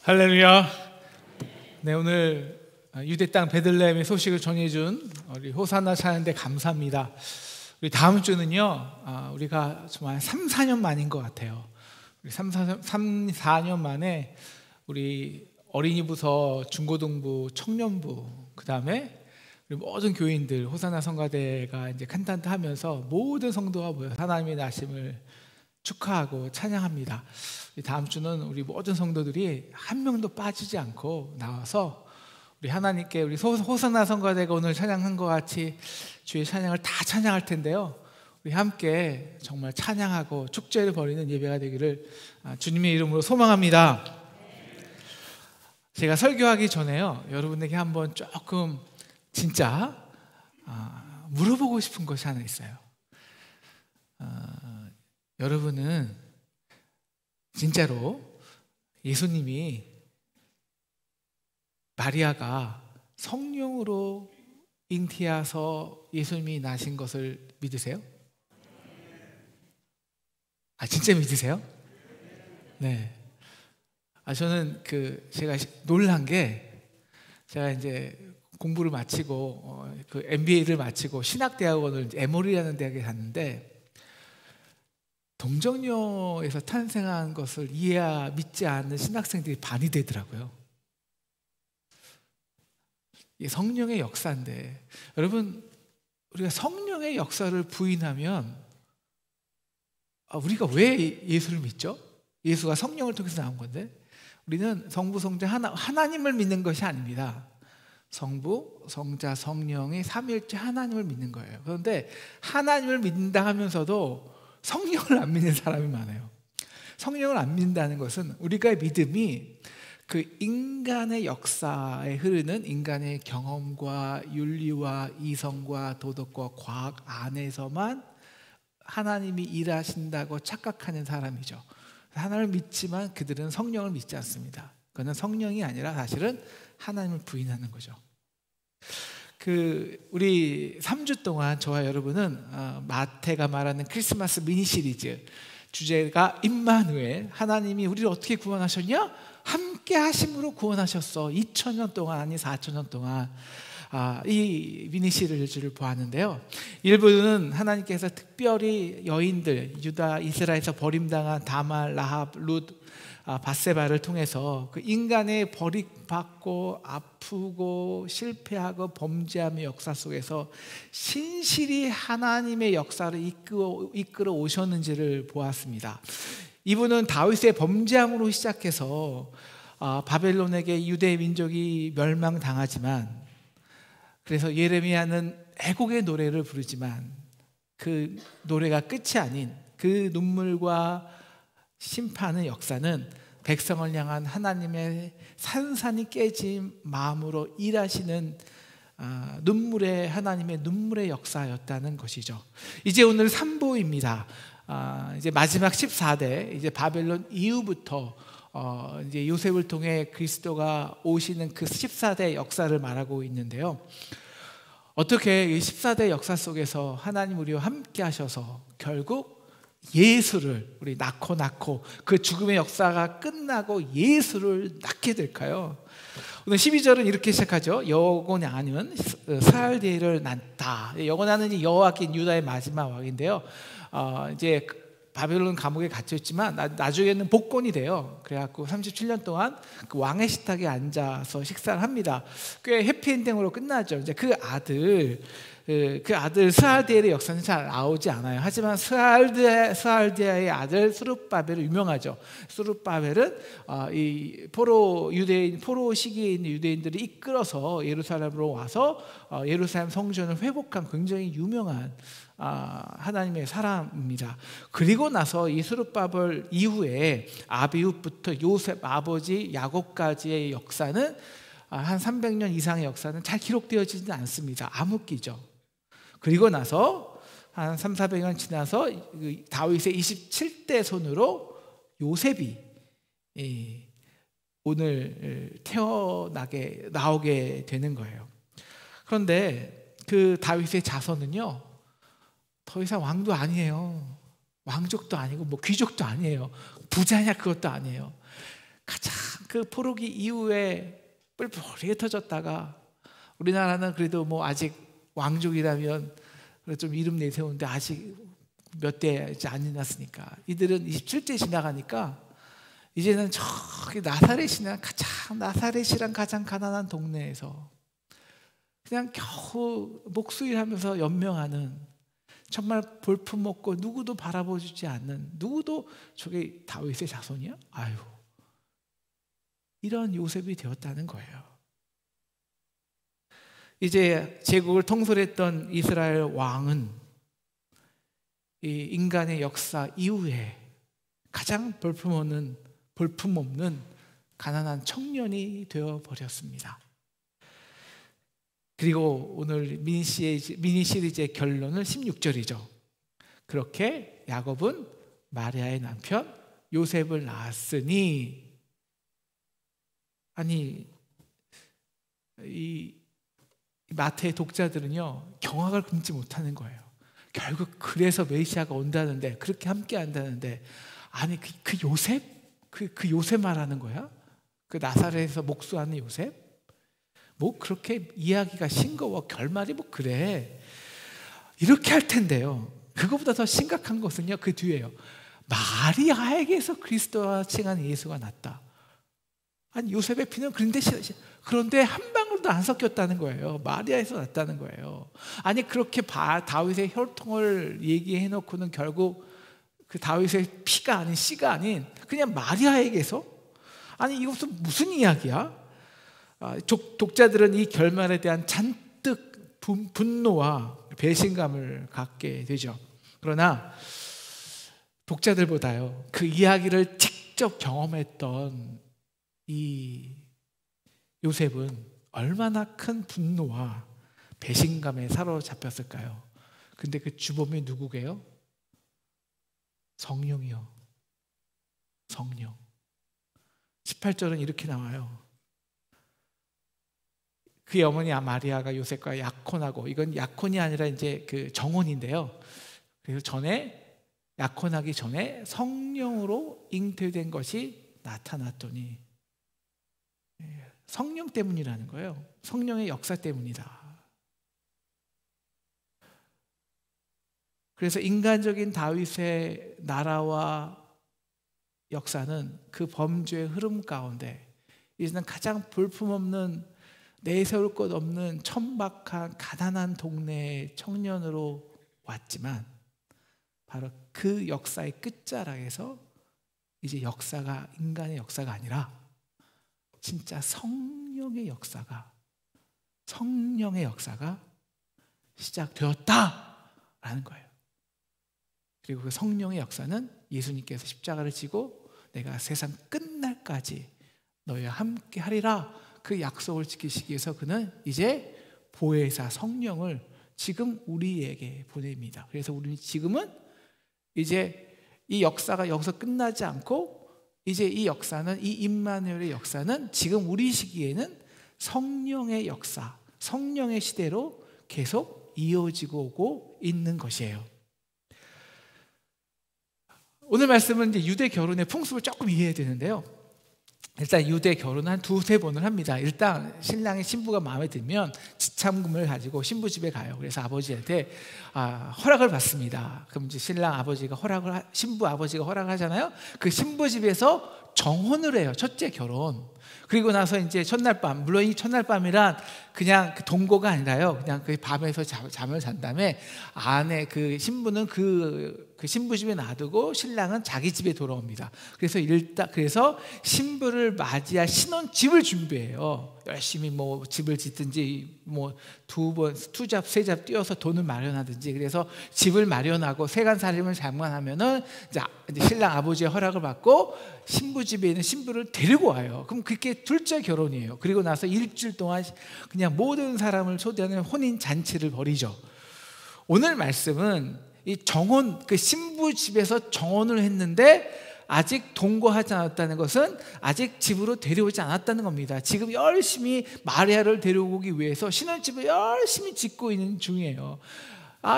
할렐루야. 네, 오늘 유대 땅 베들레헴의 소식을 전해준 우리 호산나 찬양대 감사합니다. 우리 다음 주는요, 우리가 정말 3, 4년 만인 것 같아요. 우리 3, 4년 만에 우리 어린이부서, 중고등부, 청년부, 그 다음에 우리 모든 교인들 호산나 성가대가 이제 칸탄타하면서 모든 성도가 모여 하나님의 나심을 축하하고 찬양합니다. 다음 주는 우리 모든 성도들이 한 명도 빠지지 않고 나와서 우리 하나님께 우리 호산나 성가대가 오늘 찬양한 것 같이 주의 찬양을 다 찬양할 텐데요. 우리 함께 정말 찬양하고 축제를 벌이는 예배가 되기를 주님의 이름으로 소망합니다. 제가 설교하기 전에요, 여러분에게 한번 조금 진짜 물어보고 싶은 것이 하나 있어요. 여러분은 진짜로 예수님이 마리아가 성령으로 잉태하서 예수님이 나신 것을 믿으세요? 진짜 믿으세요? 네. 저는 제가 놀란 게, 제가 이제 공부를 마치고 그 MBA를 마치고 신학대학원을 에모리라는 대학에 갔는데, 동정녀에서 탄생한 것을 믿지 않는 신학생들이 반이 되더라고요. 이게 성령의 역사인데, 여러분, 우리가 성령의 역사를 부인하면 우리가 왜 예수를 믿죠? 예수가 성령을 통해서 나온 건데, 우리는 성부, 성자, 하나님을 믿는 것이 아닙니다. 성부, 성자, 성령의 삼위일체 하나님을 믿는 거예요. 그런데 하나님을 믿는다 하면서도 성령을 안 믿는 사람이 많아요. 성령을 안 믿는다는 것은 우리가 믿음이 그 인간의 역사에 흐르는 인간의 경험과 윤리와 이성과 도덕과 과학 안에서만 하나님이 일하신다고 착각하는 사람이죠. 하나님을 믿지만 그들은 성령을 믿지 않습니다. 그건 성령이 아니라 사실은 하나님을 부인하는 거죠. 우리 3주 동안 저와 여러분은 마태가 말하는 크리스마스 미니 시리즈, 주제가 임마누엘, 하나님이 우리를 어떻게 구원하셨냐? 함께 하심으로 구원하셨어. 2000년 동안, 아니 4000년 동안 이 미니 시리즈를 보았는데요. 일부는 하나님께서 특별히 여인들, 유다, 이스라엘에서 버림당한 다말, 라합, 룻, 밧세바를 통해서 그 인간의 버림받고 아프고 실패하고 범죄함의 역사 속에서 신실히 하나님의 역사를 이끌어 오셨는지를 보았습니다. 이분은 다윗의 범죄함으로 시작해서 바벨론에게 유대 민족이 멸망당하지만, 그래서 예레미야는 애곡의 노래를 부르지만 그 노래가 끝이 아닌 그 눈물과 심판의 역사는 백성을 향한 하나님의 산산이 깨진 마음으로 일하시는 하나님의 눈물의 역사였다는 것이죠. 이제 오늘 3부입니다. 이제 마지막 14대, 이제 바벨론 이후부터 이제 요셉을 통해 그리스도가 오시는 그 14대 역사를 말하고 있는데요. 어떻게 이 14대 역사 속에서 하나님 우리와 함께 하셔서 결국 예수를 우리 낳고 그 죽음의 역사가 끝나고 예수를 낳게 될까요? 오늘 12절은 이렇게 시작하죠. 여고냐는 스알디엘을 낳다. 여고냐는 여호와긴 유다의 마지막 왕인데요. 이제 바벨론 감옥에 갇혀있지만 나중에는 복권이 돼요. 그래갖고 37년 동안 그 왕의 식탁에 앉아서 식사를 합니다. 꽤 해피엔딩으로 끝나죠. 이제 그 아들 스알디엘의 역사는 잘 나오지 않아요. 하지만 스알디엘의 아들 스룹바벨은 유명하죠. 스룹바벨은 이 포로 시기에 있는 유대인들이 이끌어서 예루살렘으로 와서 예루살렘 성전을 회복한 굉장히 유명한 하나님의 사람입니다. 그리고 나서 이 스룹바벨 이후에 아비후부터 요셉 아버지 야곱까지의 역사는 한 300년 이상의 역사는 잘 기록되어지지 않습니다. 암흑기죠. 그리고 나서 한 300-400년 지나서 다윗의 27대 손으로 요셉이 오늘 나오게 되는 거예요. 그런데 그 다윗의 자손은요, 더 이상 왕도 아니에요. 왕족도 아니고 뭐 귀족도 아니에요. 부자냐 그것도 아니에요. 가장 그 포로기 이후에 뿔뿔하게 터졌다가, 우리나라는 그래도 뭐 아직 왕족이라면 좀 이름 내세우는데 아직 몇 대 안 지났으니까, 이들은 27대 지나가니까 이제는 저기 나사렛이란 가장 가난한 동네에서 그냥 겨우 목수일하면서 연명하는, 정말 볼품없고 누구도 바라보지 않는, 누구도 저게 다윗의 자손이야? 아유, 이런 요셉이 되었다는 거예요. 이제 제국을 통솔했던 이스라엘 왕은 이 인간의 역사 이후에 가장 볼품없는 가난한 청년이 되어버렸습니다. 그리고 오늘 미니 시리즈의 결론은 16절이죠. 그렇게 야곱은 마리아의 남편 요셉을 낳았으니, 아니 이 마태의 독자들은요 경악을 금치 못하는 거예요. 결국 그래서 메시아가 온다는데, 그렇게 함께 한다는데, 아니 그 요셉? 그 요셉 말하는 거야? 그 나사렛에서 목수하는 요셉? 뭐 그렇게 이야기가 싱거워, 결말이 뭐 그래, 이렇게 할 텐데요. 그것보다 더 심각한 것은요 그 뒤에요. 마리아에게서 그리스도와 칭한 예수가 났다. 아니 요셉의 피는 그런데 한 방울도 안 섞였다는 거예요. 마리아에서 났다는 거예요. 아니 그렇게 다윗의 혈통을 얘기해 놓고는 결국 그 다윗의 피가 아닌 씨가 아닌 그냥 마리아에게서? 아니 이것은 무슨 이야기야? 독자들은 이 결말에 대한 잔뜩 분노와 배신감을 갖게 되죠. 그러나 독자들보다요 그 이야기를 직접 경험했던 이 요셉은 얼마나 큰 분노와 배신감에 사로잡혔을까요? 근데 그 주범이 누구게요? 성령이요. 성령. 18절은 이렇게 나와요. 그의 어머니 마리아가 요셉과 약혼하고, 이건 약혼이 아니라 이제 그 정혼인데요. 그래서 약혼하기 전에 성령으로 잉태된 것이 나타났더니, 성령 때문이라는 거예요. 성령의 역사 때문이다. 그래서 인간적인 다윗의 나라와 역사는 그 범죄의 흐름 가운데 이제는 가장 볼품없는, 내세울 것 없는 천박한 가난한 동네의 청년으로 왔지만, 바로 그 역사의 끝자락에서 이제 역사가 인간의 역사가 아니라 진짜 성령의 역사가 시작되었다라는 거예요. 그리고 그 성령의 역사는 예수님께서 십자가를 지고 내가 세상 끝날까지 너희와 함께 하리라, 그 약속을 지키시기 위해서 그는 이제 보혜사 성령을 지금 우리에게 보냅니다. 그래서 우리는 지금은 이제 이 역사가 여기서 끝나지 않고, 이제 이 역사는, 이 임마누엘의 역사는 지금 우리 시기에는 성령의 역사, 성령의 시대로 계속 이어지고 오고 있는 것이에요. 오늘 말씀은 이제 유대 결혼의 풍습을 조금 이해해야 되는데요. 일단 유대 결혼은 한 두세 번을 합니다. 일단 신랑의 신부가 마음에 들면 지참금을 가지고 신부 집에 가요. 그래서 아버지한테 허락을 받습니다. 그럼 이제 신랑 아버지가 신부 아버지가 허락을 하잖아요. 그 신부 집에서 정혼을 해요. 첫째 결혼. 그리고 나서 이제 첫날 밤, 물론 이 첫날 밤이란 그냥 그 동거가 아니라요, 그냥 그 밤에서 잠을 잔 다음에 아내 그 신부는 그 신부 집에 놔두고 신랑은 자기 집에 돌아옵니다. 그래서 신부를 맞이할 신혼집을 준비해요. 열심히 뭐 집을 짓든지 뭐 투잡 세잡 뛰어서 돈을 마련하든지, 그래서 집을 마련하고 세간살림을 장만하면은 이제 신랑 아버지의 허락을 받고 신부 집에 있는 신부를 데리고 와요. 그럼 그게 둘째 결혼이에요. 그리고 나서 일주일 동안 그냥 모든 사람을 초대하는 혼인 잔치를 벌이죠. 오늘 말씀은 이 정혼, 그 신부 집에서 정혼을 했는데 아직 동거하지 않았다는 것은 아직 집으로 데려오지 않았다는 겁니다. 지금 열심히 마리아를 데려오기 위해서 신혼집을 열심히 짓고 있는 중이에요.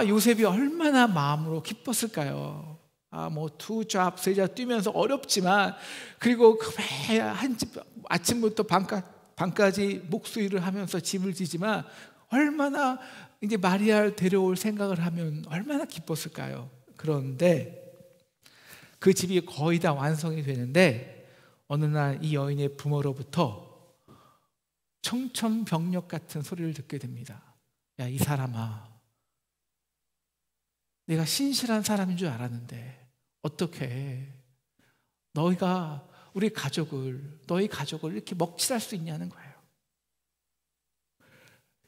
요셉이 얼마나 마음으로 기뻤을까요? 뭐 두 잡, 세 잡 뛰면서 어렵지만, 그리고 한 집 아침부터 밤까지 목수일을 하면서 집을 지지만 얼마나 이제 마리아를 데려올 생각을 하면 얼마나 기뻤을까요? 그런데 그 집이 거의 다 완성이 되는데 어느 날 이 여인의 부모로부터 청천벽력 같은 소리를 듣게 됩니다. 야, 이 사람아, 내가 신실한 사람인 줄 알았는데 어떻게 너희가 너희 가족을 이렇게 먹칠할 수 있냐는 거예요.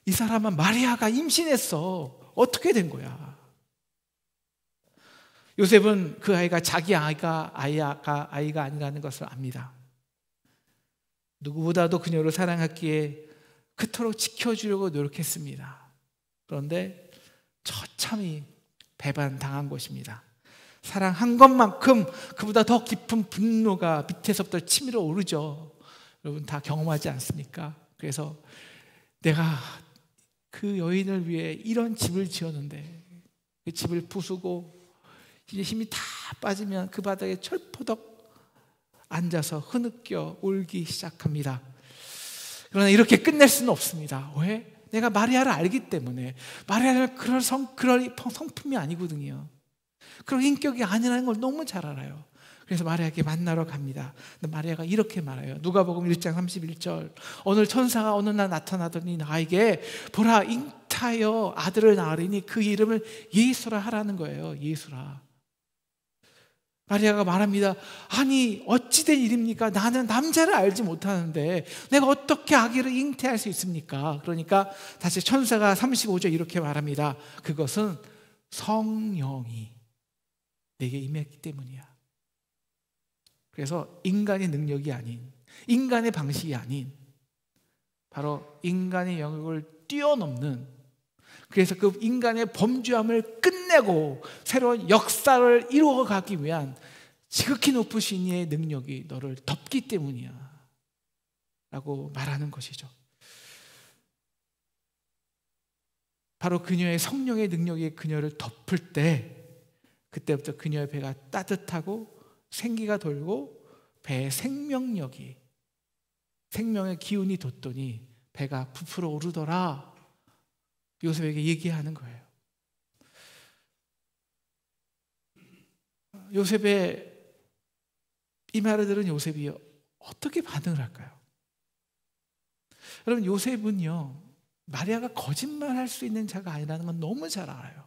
이 사람은 마리아가 임신했어. 어떻게 된 거야? 요셉은 그 아이가 자기 아이가 아니라는 것을 압니다. 누구보다도 그녀를 사랑했기에 그토록 지켜주려고 노력했습니다. 그런데 처참히 배반당한 것입니다. 사랑한 것만큼 그보다 더 깊은 분노가 밑에서부터 치밀어 오르죠. 여러분 다 경험하지 않습니까? 그래서 내가 그 여인을 위해 이런 집을 지었는데 그 집을 부수고 이제 힘이 다 빠지면 그 바닥에 철포덕 앉아서 흐느껴 울기 시작합니다. 그러나 이렇게 끝낼 수는 없습니다. 왜? 내가 마리아를 알기 때문에. 마리아는 그럴 성품이 아니거든요. 그런 인격이 아니라는 걸 너무 잘 알아요. 그래서 마리아에게 만나러 갑니다. 근데 마리아가 이렇게 말해요. 누가복음 1장 31절. 오늘 천사가 어느 날 나타나더니 나에게 보라, 잉타하여 아들을 낳으리니 그 이름을 예수라 하라는 거예요. 예수라. 마리아가 말합니다. 아니 어찌된 일입니까? 나는 남자를 알지 못하는데 내가 어떻게 아기를 잉태할 수 있습니까? 그러니까 다시 천사가 35절 이렇게 말합니다. 그것은 성령이 내게 임했기 때문이야. 그래서 인간의 능력이 아닌, 인간의 방식이 아닌, 바로 인간의 영역을 뛰어넘는, 그래서 그 인간의 범죄함을 끝내고 새로운 역사를 이루어가기 위한 지극히 높으신 이의 능력이 너를 덮기 때문이야 라고 말하는 것이죠. 바로 그녀의 성령의 능력이 그녀를 덮을 때, 그때부터 그녀의 배가 따뜻하고 생기가 돌고 배에 생명의 기운이 돋더니 배가 부풀어 오르더라. 요셉에게 얘기하는 거예요. 요셉의 이 말을 들은 요셉이 어떻게 반응을 할까요? 여러분, 요셉은요 마리아가 거짓말할 수 있는 자가 아니라는 건 너무 잘 알아요.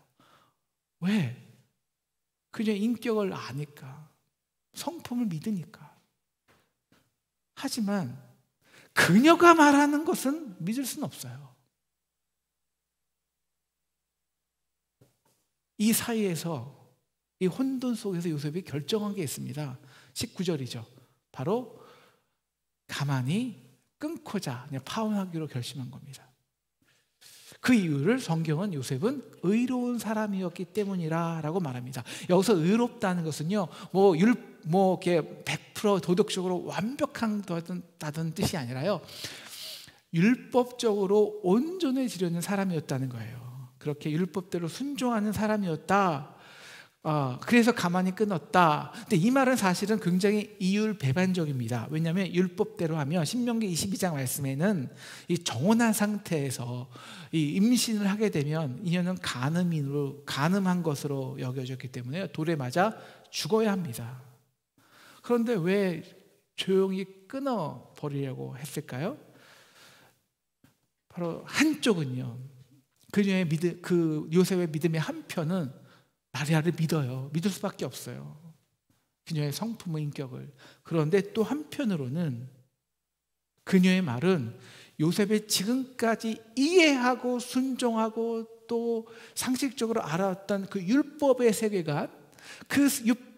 왜? 그녀의 인격을 아니까, 성품을 믿으니까. 하지만 그녀가 말하는 것은 믿을 수는 없어요. 이 사이에서, 이 혼돈 속에서 요셉이 결정한 게 있습니다. 19절이죠. 바로 가만히 끊고자 그냥 파혼하기로 결심한 겁니다. 그 이유를 성경은 요셉은 의로운 사람이었기 때문이라고 말합니다. 여기서 의롭다는 것은요, 이렇게 100% 도덕적으로 완벽하다는 뜻이 아니라요, 율법적으로 온전해지려는 사람이었다는 거예요. 그렇게 율법대로 순종하는 사람이었다. 그래서 가만히 끊었다. 근데 이 말은 사실은 굉장히 이율배반적입니다. 왜냐하면 율법대로 하면 신명기 22장 말씀에는 이 정혼한 상태에서 이 임신을 하게 되면 이녀는 간음한 것으로 여겨졌기 때문에 돌에 맞아 죽어야 합니다. 그런데 왜 조용히 끊어버리려고 했을까요? 바로 한쪽은요, 그 요셉의 믿음의 한편은 마리아를 믿어요. 믿을 수밖에 없어요. 그녀의 성품의 인격을. 그런데 또 한편으로는 그녀의 말은 요셉의 지금까지 이해하고 순종하고 또 상식적으로 알아왔던 그 율법의 세계관, 그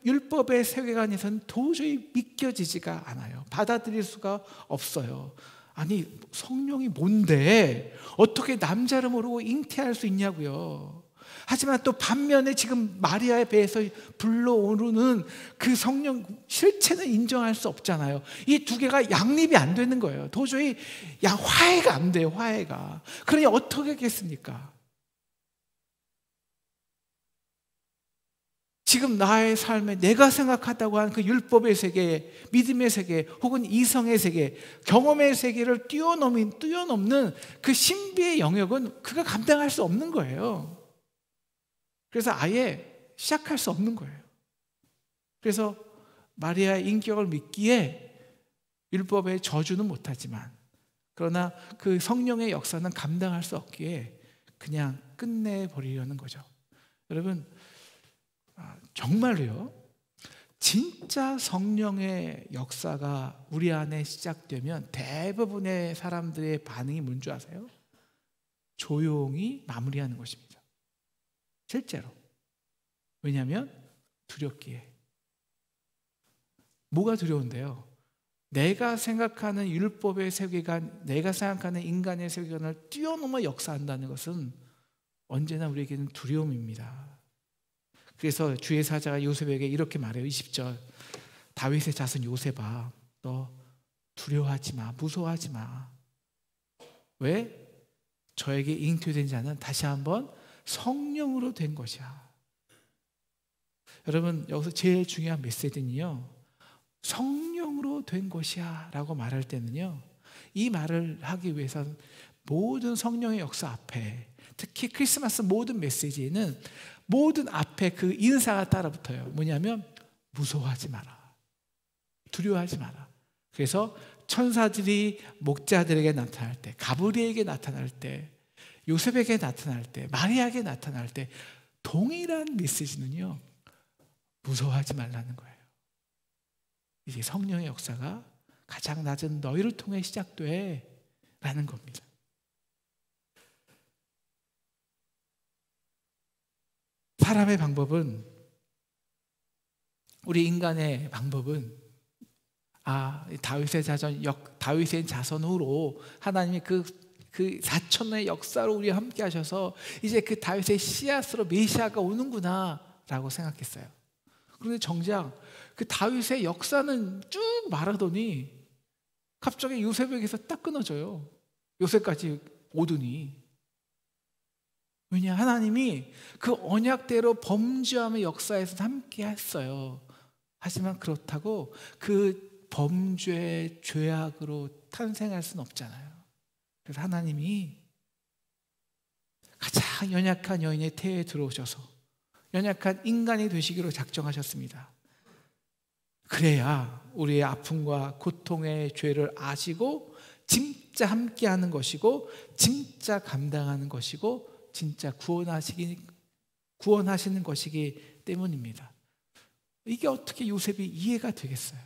율법의 세계관에서는 도저히 믿겨지지가 않아요. 받아들일 수가 없어요. 아니, 성령이 뭔데 어떻게 남자를 모르고 잉태할 수 있냐고요. 하지만 또 반면에 지금 마리아의 배에서 불러오르는 그 성령 실체는 인정할 수 없잖아요. 이 두 개가 양립이 안 되는 거예요. 도저히 화해가 안 돼요. 화해가. 그러니 어떻게 하겠습니까? 지금 나의 삶에 내가 생각하다고 하는 그 율법의 세계, 믿음의 세계, 혹은 이성의 세계, 경험의 세계를 뛰어넘는 그 신비의 영역은 그가 감당할 수 없는 거예요. 그래서 아예 시작할 수 없는 거예요. 그래서 마리아의 인격을 믿기에 율법의 저주는 못하지만, 그러나 그 성령의 역사는 감당할 수 없기에 그냥 끝내버리려는 거죠. 여러분, 정말로요, 진짜 성령의 역사가 우리 안에 시작되면 대부분의 사람들의 반응이 뭔 줄 아세요? 조용히 마무리하는 것입니다. 실제로. 왜냐하면 두렵기에. 뭐가 두려운데요? 내가 생각하는 율법의 세계관, 내가 생각하는 인간의 세계관을 뛰어넘어 역사한다는 것은 언제나 우리에게는 두려움입니다. 그래서 주의 사자가 요셉에게 이렇게 말해요. 20절, 다윗의 자손 요셉아, 너 두려워하지 마, 무서워하지 마. 왜? 저에게 잉태된 자는 다시 한번 성령으로 된 것이야. 여러분, 여기서 제일 중요한 메시지는요, 성령으로 된 것이야 라고 말할 때는요, 이 말을 하기 위해서는 모든 성령의 역사 앞에, 특히 크리스마스 모든 메시지에는 모든 앞에 그 인사가 따라붙어요. 뭐냐면 무서워하지 마라, 두려워하지 마라. 그래서 천사들이 목자들에게 나타날 때, 가브리엘에게 나타날 때, 요셉에게 나타날 때, 마리아에게 나타날 때 동일한 메시지는요, 무서워하지 말라는 거예요. 이제 성령의 역사가 가장 낮은 너희를 통해 시작돼 라는 겁니다. 사람의 방법은, 우리 인간의 방법은 다윗의 자손으로 하나님이 그 4,000년의 역사로 우리와 함께 하셔서 이제 그 다윗의 씨앗으로 메시아가 오는구나 라고 생각했어요. 그런데 정작 그 다윗의 역사는 쭉 말하더니 갑자기 요셉에게서 딱 끊어져요. 요셉까지 오더니. 왜냐? 하나님이 그 언약대로 범죄함의 역사에서 함께 했어요. 하지만 그렇다고 그 범죄의 죄악으로 탄생할 수는 없잖아요. 그래서 하나님이 가장 연약한 여인의 태에 들어오셔서 연약한 인간이 되시기로 작정하셨습니다. 그래야 우리의 아픔과 고통의 죄를 아시고 진짜 함께하는 것이고 진짜 감당하는 것이고 진짜 구원하시는 것이기 때문입니다. 이게 어떻게 요셉이 이해가 되겠어요?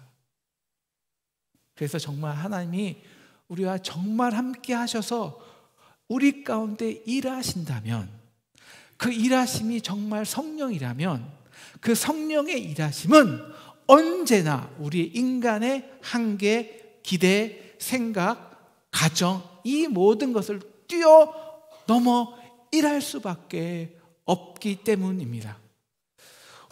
그래서 정말 하나님이 우리와 정말 함께 하셔서 우리 가운데 일하신다면, 그 일하심이 정말 성령이라면 그 성령의 일하심은 언제나 우리 인간의 한계, 기대, 생각, 가정, 이 모든 것을 뛰어넘어 일할 수밖에 없기 때문입니다.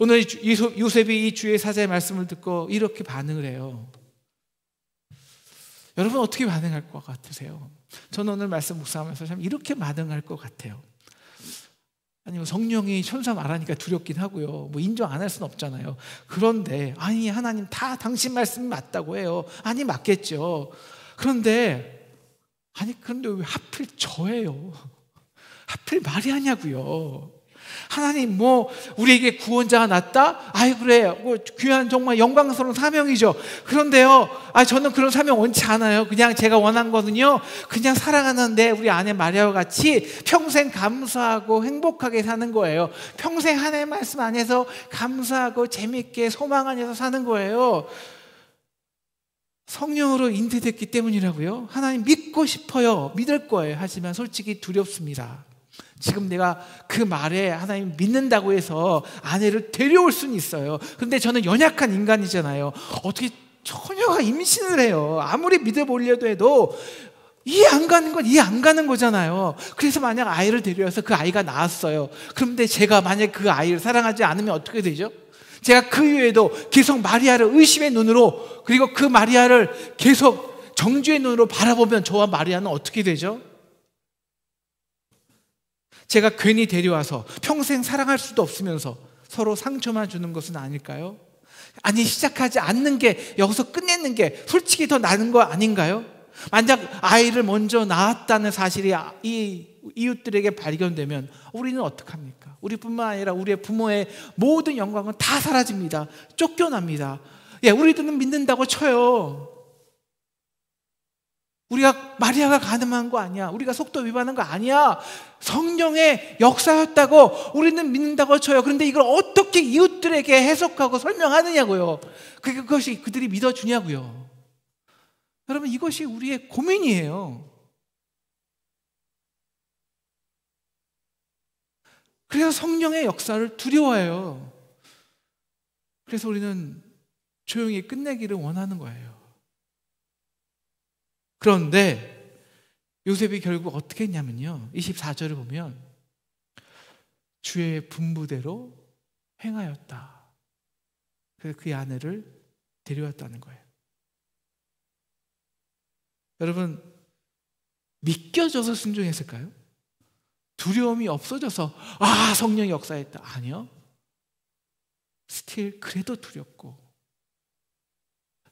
오늘 요셉이 이 주의 사자의 말씀을 듣고 이렇게 반응을 해요. 여러분 어떻게 반응할 것 같으세요? 저는 오늘 말씀 묵상하면서 참 이렇게 반응할 것 같아요. 아니, 성령이 천사 말하니까 두렵긴 하고요. 뭐 인정 안 할 수는 없잖아요. 그런데 아니, 하나님 다 당신 말씀이 맞다고 해요. 아니, 맞겠죠. 그런데 왜 하필 저예요? 하필 마리아냐고요. 하나님 우리에게 구원자가 났다? 아이, 그래, 귀한 정말 영광스러운 사명이죠. 그런데요, 저는 그런 사명 원치 않아요. 그냥 제가 원한 거는요, 그냥 사랑하는데 우리 아내 마리아와 같이 평생 감사하고 행복하게 사는 거예요. 평생 하나님의 말씀 안에서 감사하고 재밌게 소망 안에서 사는 거예요. 성령으로 인도됐기 때문이라고요. 하나님 믿고 싶어요. 믿을 거예요. 하지만 솔직히 두렵습니다. 지금 내가 그 말에 하나님 믿는다고 해서 아내를 데려올 수는 있어요. 근데 저는 연약한 인간이잖아요. 어떻게 처녀가 임신을 해요? 아무리 믿어보려고 해도 이해 안 가는 건 이해 안 가는 거잖아요. 그래서 만약 아이를 데려와서 그 아이가 나왔어요. 그런데 제가 만약 그 아이를 사랑하지 않으면 어떻게 되죠? 제가 그 이후에도 계속 마리아를 의심의 눈으로, 그리고 그 마리아를 계속 정죄의 눈으로 바라보면 저와 마리아는 어떻게 되죠? 제가 괜히 데려와서 평생 사랑할 수도 없으면서 서로 상처만 주는 것은 아닐까요? 아니, 시작하지 않는 게, 여기서 끝내는 게 솔직히 더 나은 거 아닌가요? 만약 아이를 먼저 낳았다는 사실이 이 이웃들에게 발견되면 우리는 어떡합니까? 우리뿐만 아니라 우리의 부모의 모든 영광은 다 사라집니다. 쫓겨납니다. 예, 우리들은 믿는다고 쳐요. 우리가 마리아가 가늠한 거 아니야. 우리가 속도 위반한 거 아니야. 성령의 역사였다고 우리는 믿는다고 쳐요. 그런데 이걸 어떻게 이웃들에게 해석하고 설명하느냐고요. 그것이 그들이 믿어주냐고요. 여러분, 이것이 우리의 고민이에요. 그래서 성령의 역사를 두려워해요. 그래서 우리는 조용히 끝내기를 원하는 거예요. 그런데 요셉이 결국 어떻게 했냐면요, 24절을 보면 주의 분부대로 행하였다. 그래서 그의 아내를 데려왔다는 거예요. 여러분, 믿겨져서 순종했을까요? 두려움이 없어져서 성령이 역사했다. 아니요. 스틸 그래도 두렵고,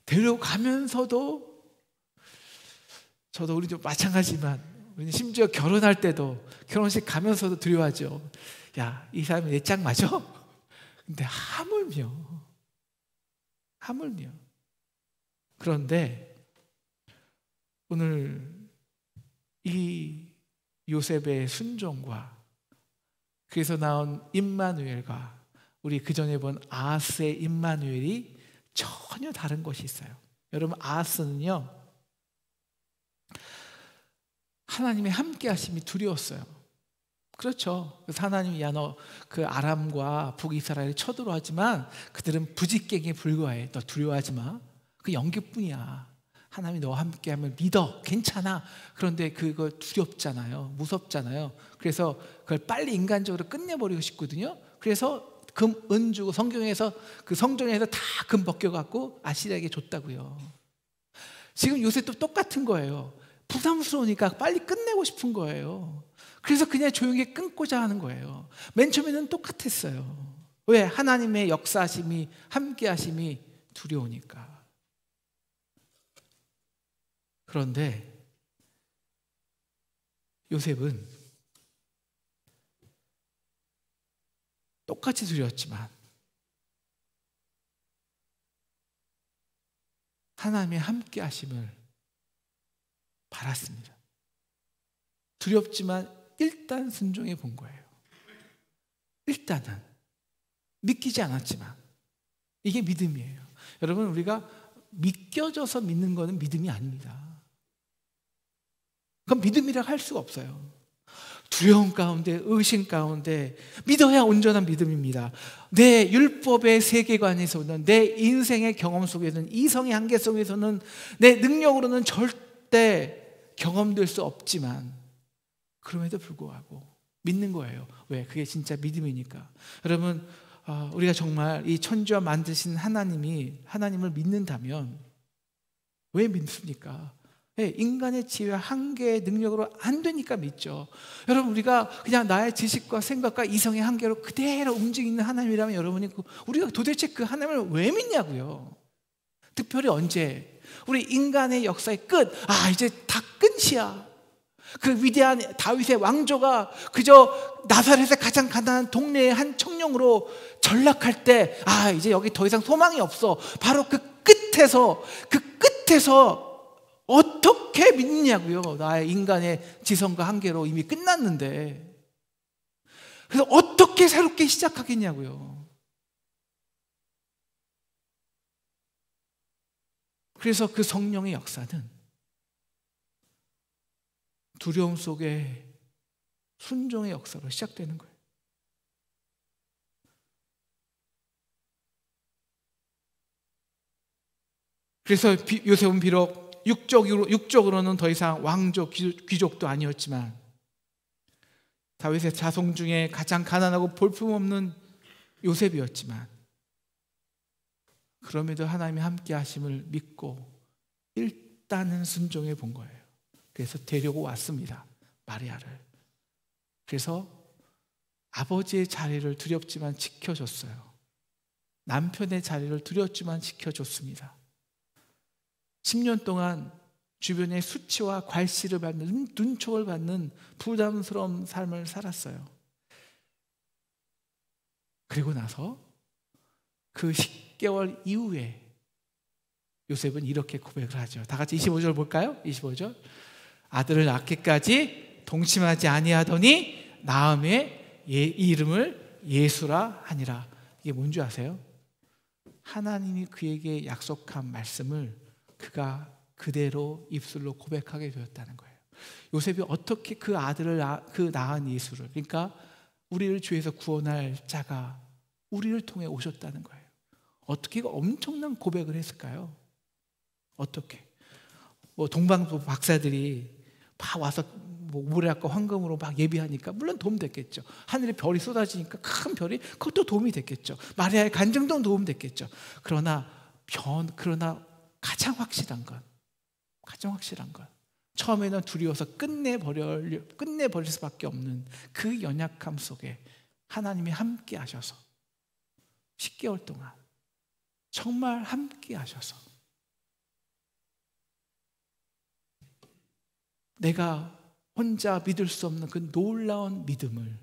데려가면서도, 저도 우리도 마찬가지지만 우리는 심지어 결혼할 때도 결혼식 가면서도 두려워하죠. 야, 이 사람이 내 짝 맞아? 근데 하물며 그런데 오늘 이 요셉의 순종과 그래서 나온 임마누엘과 우리 그전에 본 아하스의 임마누엘이 전혀 다른 것이 있어요. 여러분, 아하스는요, 하나님의 함께 하심이 두려웠어요. 그렇죠. 그래서 하나님이 야, 너 그 아람과 북이스라엘이 쳐들어왔지만 그들은 부직갱에 불과해. 너 두려워하지 마. 그 연기뿐이야. 하나님이 너와 함께하면 믿어. 괜찮아. 그런데 그거 두렵잖아요. 무섭잖아요. 그래서 그걸 빨리 인간적으로 끝내버리고 싶거든요. 그래서 금, 은 주고 성경에서 그 성전에서 다 금 벗겨갖고 아시리아에게 줬다고요. 지금 요새도 똑같은 거예요. 부담스러우니까 빨리 끝내고 싶은 거예요. 그래서 그냥 조용히 끊고자 하는 거예요. 맨 처음에는 똑같았어요. 왜? 하나님의 역사하심이, 함께하심이 두려우니까. 그런데 요셉은 똑같이 두려웠지만 하나님의 함께하심을 바랐습니다. 두렵지만 일단 순종해 본 거예요. 일단은 믿기지 않았지만 이게 믿음이에요. 여러분, 우리가 믿겨져서 믿는 것은 믿음이 아닙니다. 그건 믿음이라고 할 수가 없어요. 두려움 가운데, 의심 가운데 믿어야 온전한 믿음입니다. 내 율법의 세계관에서는, 내 인생의 경험 속에서는, 이성의 한계 속에서는, 내 능력으로는 절대 경험될 수 없지만 그럼에도 불구하고 믿는 거예요. 왜? 그게 진짜 믿음이니까. 여러분, 우리가 정말 이 천지와 만드신 하나님을 믿는다면 왜 믿습니까? 인간의 지혜와 한계의 능력으로 안 되니까 믿죠. 여러분, 우리가 그냥 나의 지식과 생각과 이성의 한계로 그대로 움직이는 하나님이라면 여러분이 우리가 도대체 그 하나님을 왜 믿냐고요. 특별히 언제? 우리 인간의 역사의 끝. 이제 다 끝이야. 그 위대한 다윗의 왕조가 그저 나사렛의 가장 가난한 동네의 한 청년으로 전락할 때 이제 여기 더 이상 소망이 없어. 바로 그 끝에서 어떻게 믿느냐고요. 나의 인간의 지성과 한계로 이미 끝났는데. 그래서 어떻게 새롭게 시작하겠냐고요. 그래서 그 성령의 역사는 두려움 속에 순종의 역사로 시작되는 거예요. 그래서 요셉은 비록 육적으로는 더 이상 왕족, 귀족도 아니었지만 다윗의 자손 중에 가장 가난하고 볼품없는 요셉이었지만 그럼에도 하나님이 함께 하심을 믿고 일단은 순종해 본 거예요. 그래서 데리고 왔습니다, 마리아를. 그래서 아버지의 자리를 두렵지만 지켜줬어요. 남편의 자리를 두렵지만 지켜줬습니다. 10년 동안 주변의 수치와 괄시를 받는, 눈총을 받는 부담스러운 삶을 살았어요. 그리고 나서 그 10개월 이후에 요셉은 이렇게 고백을 하죠. 다 같이 25절 볼까요? 25절. 아들을 낳기까지 동침하지 아니하더니 나음의 이름을 예수라 하니라. 이게 뭔지 아세요? 하나님이 그에게 약속한 말씀을 그가 그대로 입술로 고백하게 되었다는 거예요. 요셉이 어떻게 그 아들을 낳은 예수를, 그러니까 우리를 죄에서 구원할 자가 우리를 통해 오셨다는 거예요. 어떻게 엄청난 고백을 했을까요? 어떻게? 동방부 박사들이 막 와서 모래학과 황금으로 막 예비하니까 물론 도움됐겠죠. 하늘에 별이 쏟아지니까 큰 별이 그것도 도움이 됐겠죠. 마리아의 간증도 도움됐겠죠. 그러나 가장 확실한 건 처음에는 두려워서 끝내버릴 수밖에 없는 그 연약함 속에 하나님이 함께 하셔서 10개월 동안 정말 함께 하셔서 내가 혼자 믿을 수 없는 그 놀라운 믿음을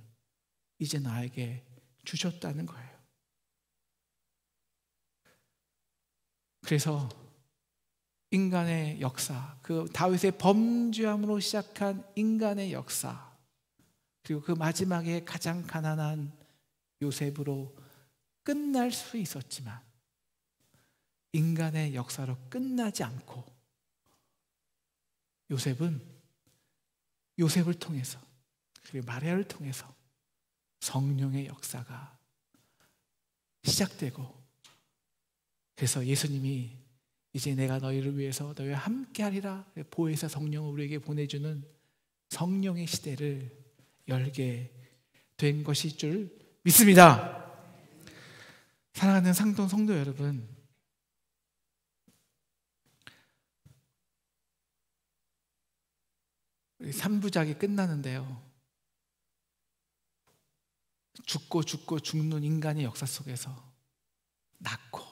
이제 나에게 주셨다는 거예요. 그래서 인간의 역사, 그 다윗의 범죄함으로 시작한 인간의 역사, 그리고 그 마지막에 가장 가난한 요셉으로 끝날 수 있었지만 인간의 역사로 끝나지 않고 요셉을 통해서 그리고 마리아를 통해서 성령의 역사가 시작되고, 그래서 예수님이 이제 내가 너희를 위해서 너희와 함께하리라 보혜사 성령을 우리에게 보내주는 성령의 시대를 열게 된 것일 줄 믿습니다. 사랑하는 상동 성도 여러분, 우리 3부작이 끝나는데요, 죽고 죽는 인간의 역사 속에서 낳고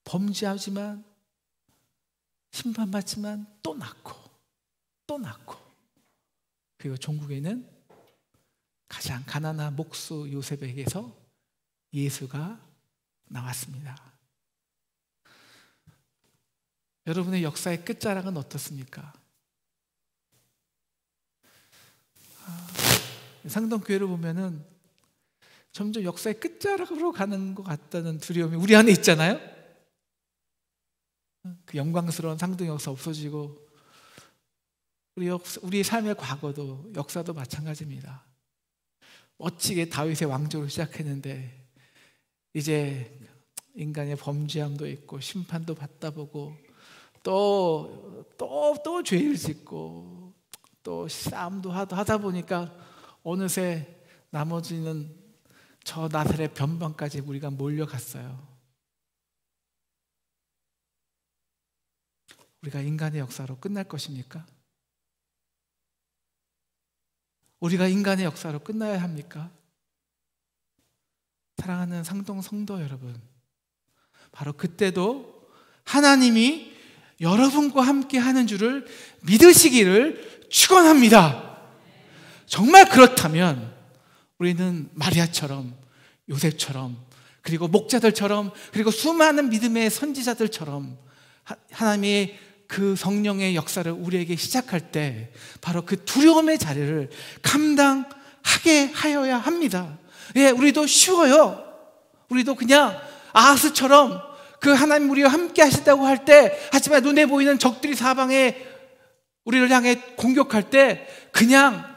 범죄하지만 심판받지만 또 낳고 그리고 종국에는 가장 가난한 목수 요셉에게서 예수가 나왔습니다. 여러분의 역사의 끝자락은 어떻습니까? 상동교회를 보면은 점점 역사의 끝자락으로 가는 것 같다는 두려움이 우리 안에 있잖아요. 그 영광스러운 상동 역사 없어지고 우리 삶의 과거도 역사도 마찬가지입니다. 멋지게 다윗의 왕조로 시작했는데 이제 인간의 범죄함도 있고 심판도 받다 보고 또 죄를 짓고 또 싸움도 하다 보니까 어느새 나머지는 저 나사렛 변방까지 우리가 몰려갔어요. 우리가 인간의 역사로 끝날 것입니까? 우리가 인간의 역사로 끝나야 합니까? 사랑하는 상동 성도 여러분, 바로 그때도 하나님이 여러분과 함께 하는 줄을 믿으시기를 축원합니다. 정말 그렇다면 우리는 마리아처럼, 요셉처럼, 그리고 목자들처럼, 그리고 수많은 믿음의 선지자들처럼 하나님의 그 성령의 역사를 우리에게 시작할 때 바로 그 두려움의 자리를 감당하게 하여야 합니다. 예, 우리도 쉬워요. 우리도 그냥 아하스처럼 그 하나님 우리와 함께 하신다고 할 때, 하지만 눈에 보이는 적들이 사방에 우리를 향해 공격할 때 그냥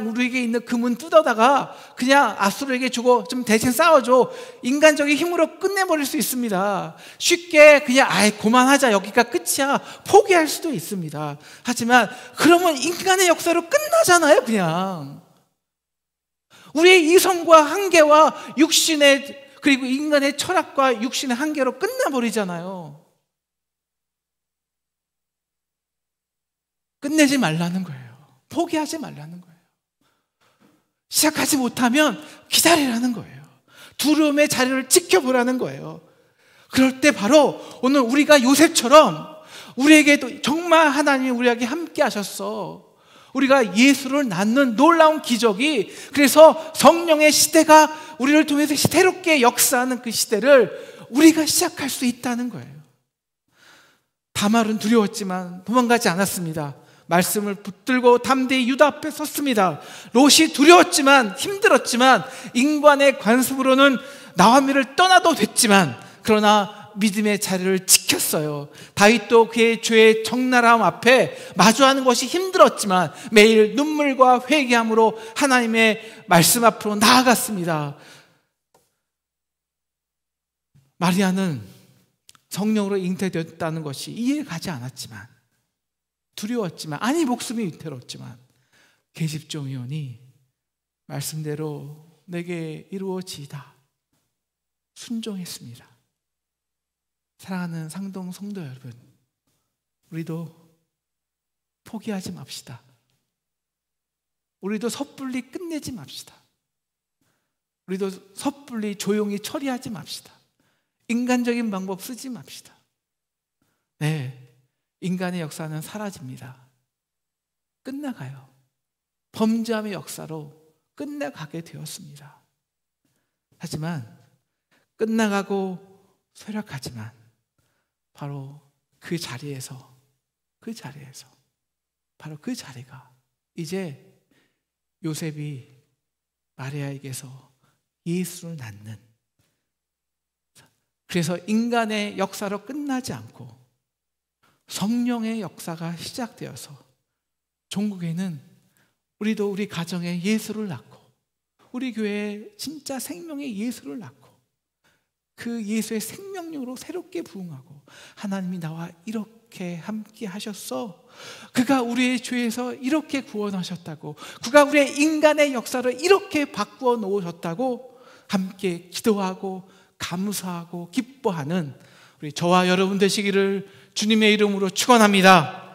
우리에게 있는 금은 뜯어다가 그냥 아수르에게 주고 좀 대신 싸워줘, 인간적인 힘으로 끝내버릴 수 있습니다. 쉽게 그냥 그만하자, 여기가 끝이야, 포기할 수도 있습니다. 하지만 그러면 인간의 역사로 끝나잖아요. 그냥 우리의 이성과 한계와 육신의, 그리고 인간의 철학과 육신의 한계로 끝나버리잖아요. 끝내지 말라는 거예요. 포기하지 말라는 거예요. 시작하지 못하면 기다리라는 거예요. 두려움의 자리를 지켜보라는 거예요. 그럴 때 바로 오늘 우리가 요셉처럼 우리에게도 정말 하나님이 우리에게 함께 하셨어. 우리가 예수를 낳는 놀라운 기적이, 그래서 성령의 시대가 우리를 통해서 새롭게 역사하는 그 시대를 우리가 시작할 수 있다는 거예요. 다말은 두려웠지만 도망가지 않았습니다. 말씀을 붙들고 담대히 유다 앞에 섰습니다. 롯이 두려웠지만 힘들었지만 인간의 관습으로는 나오미를 떠나도 됐지만 그러나 믿음의 자리를 지켰어요. 다윗도 그의 죄의 적나라함 앞에 마주하는 것이 힘들었지만 매일 눈물과 회개함으로 하나님의 말씀 앞으로 나아갔습니다. 마리아는 성령으로 잉태되었다는 것이 이해가지 않았지만, 두려웠지만, 아니 목숨이 위태롭지만 계집종이오니 말씀대로 내게 이루어지이다 순종했습니다. 사랑하는 상동 성도 여러분, 우리도 포기하지 맙시다. 우리도 섣불리 끝내지 맙시다. 우리도 섣불리 조용히 처리하지 맙시다. 인간적인 방법 쓰지 맙시다. 네, 인간의 역사는 사라집니다. 끝나가요. 범죄함의 역사로 끝나가게 되었습니다. 하지만 끝나가고 쇠락하지만 바로 그 자리에서 바로 그 자리가 이제 요셉이 마리아에게서 예수를 낳는, 그래서 인간의 역사로 끝나지 않고 성령의 역사가 시작되어서 종국에는 우리도 우리 가정에 예수를 낳고 우리 교회에 진짜 생명의 예수를 낳고 그 예수의 생명력으로 새롭게 부흥하고, 하나님이 나와 이렇게 함께 하셨어, 그가 우리의 죄에서 이렇게 구원하셨다고, 그가 우리의 인간의 역사를 이렇게 바꾸어 놓으셨다고 함께 기도하고 감사하고 기뻐하는 우리 저와 여러분 되시기를 주님의 이름으로 축원합니다.